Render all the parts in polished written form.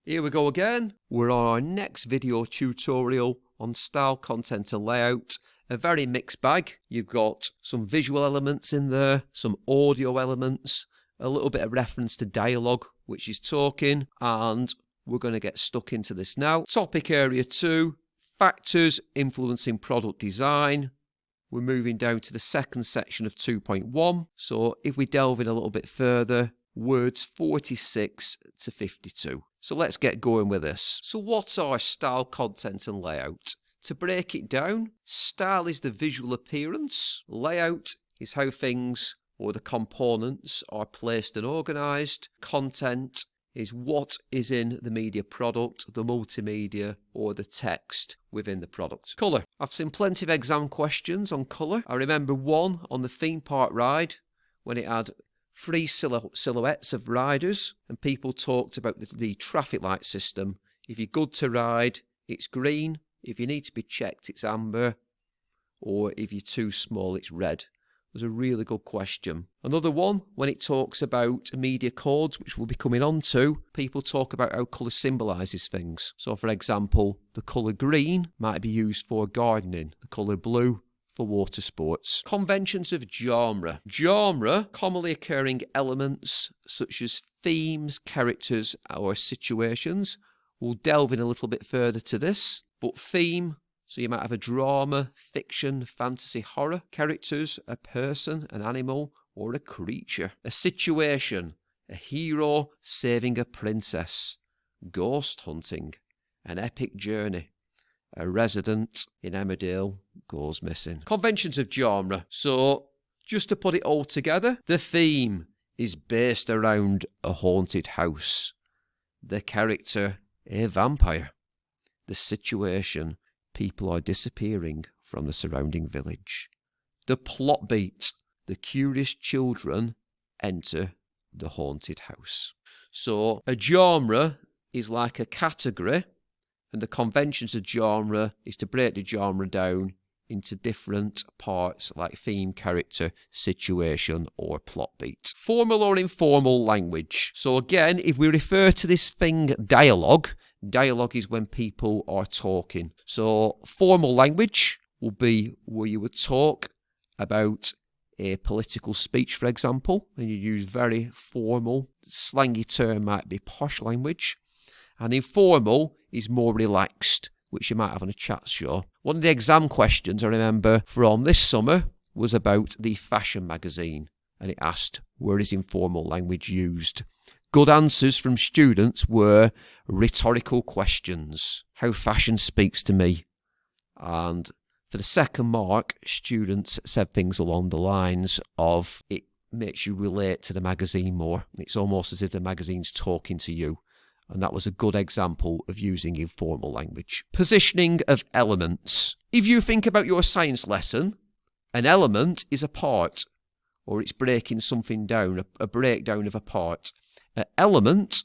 Here we go again. We're on our next video tutorial on style, content and layout. A very mixed bag. You've got some visual elements in there, some audio elements, a little bit of reference to dialogue, which is talking, and we're going to get stuck into this now. Topic area 2, factors influencing product design. We're moving down to the second section of 2.1. So if we delve in a little bit further, words 46 to 52. So let's get going with this. So what's our style, content and layout? To break it down, style is the visual appearance. Layout is how things or the components are placed and organised. Content is what is in the media product, the multimedia or the text within the product. Colour. I've seen plenty of exam questions on colour. I remember one on the theme park ride when it had 3 silhouettes of riders and people talked about the traffic light system. If you're good to ride, it's green. If you need to be checked, it's amber. Or if you're too small, it's red. It was a really good question. Another one, when it talks about media codes, which we'll be coming on to, people talk about how colour symbolises things. So, for example, the colour green might be used for gardening, the colour blue for water sports. Conventions of genre. Genre, commonly occurring elements such as themes, characters or situations. We'll delve in a little bit further to this. But theme, so you might have a drama, fiction, fantasy, horror. Characters, a person, an animal or a creature. A situation, a hero saving a princess. Ghost hunting, an epic journey. A resident in Emmerdale goes missing. Conventions of genre. So, just to put it all together, the theme is based around a haunted house. The character, a vampire. The situation, people are disappearing from the surrounding village. The plot beat, the curious children enter the haunted house. So, a genre is like a category. And the conventions of genre is to break the genre down into different parts like theme, character, situation or plot beat. Formal or informal language. So again, if we refer to this thing dialogue, dialogue is when people are talking. So formal language will be where you would talk about a political speech, for example, and you use very formal, slangy term might be posh language. And informal is more relaxed, which you might have on a chat show. One of the exam questions I remember from this summer was about the fashion magazine, and it asked, where is informal language used? Good answers from students were rhetorical questions. How fashion speaks to me. And for the second mark, students said things along the lines of, it makes you relate to the magazine more. It's almost as if the magazine's talking to you. And that was a good example of using informal language. Positioning of elements. If you think about your science lesson, an element is a part, or it's breaking something down, a breakdown of a part. An element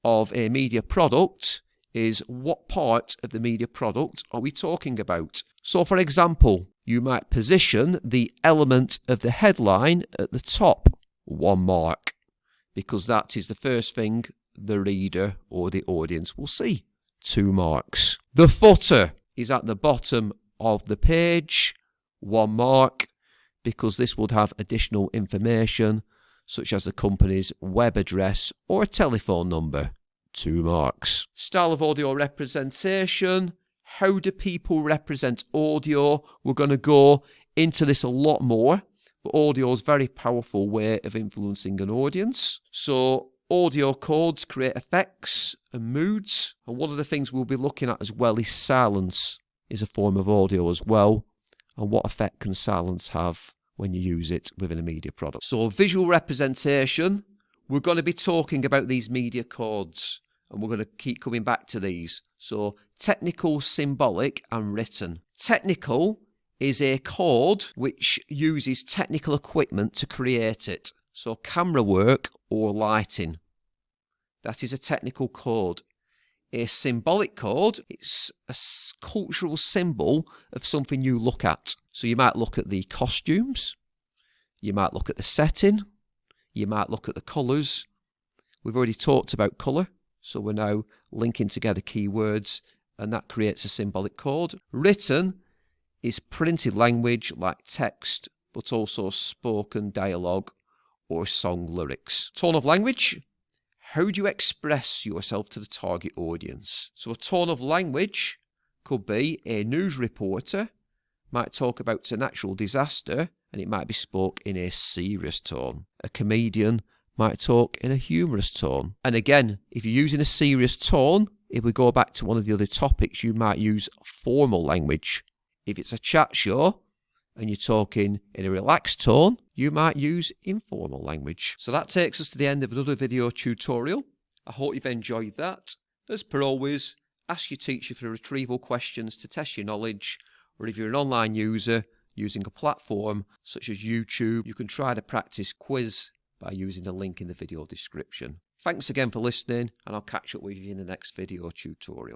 of a media product is what part of the media product are we talking about? So, for example, you might position the element of the headline at the top, 1 mark, because that is the first thing the reader or the audience will see, 2 marks. The footer is at the bottom of the page, 1 mark, because this would have additional information such as the company's web address or a telephone number, 2 marks. Style of audio representation. How do people represent audio? We're going to go into this a lot more, but audio is a very powerful way of influencing an audience. So audio codes create effects and moods, and one of the things we'll be looking at as well is silence is a form of audio as well, and what effect can silence have when you use it within a media product. So visual representation, we're going to be talking about these media codes, and we're going to keep coming back to these. So technical, symbolic and written. Technical is a code which uses technical equipment to create it. So camera work or lighting. That is a technical code. A symbolic code, it's a cultural symbol of something you look at. So you might look at the costumes, you might look at the setting, you might look at the colours. We've already talked about colour, So we're now linking together keywords, and that creates a symbolic code. Written is printed language like text, but also spoken dialogue or song lyrics. Tone of language. How do you express yourself to the target audience? So a tone of language could be a news reporter might talk about a natural disaster and it might be spoke in a serious tone. A comedian might talk in a humorous tone. And again, if you're using a serious tone, if we go back to one of the other topics, you might use formal language. If it's a chat show and you're talking in a relaxed tone, you might use informal language. So that takes us to the end of another video tutorial. I hope you've enjoyed that. As per always, ask your teacher for retrieval questions to test your knowledge, or if you're an online user using a platform such as YouTube, you can try the practice quiz by using the link in the video description. Thanks again for listening, and I'll catch up with you in the next video tutorial.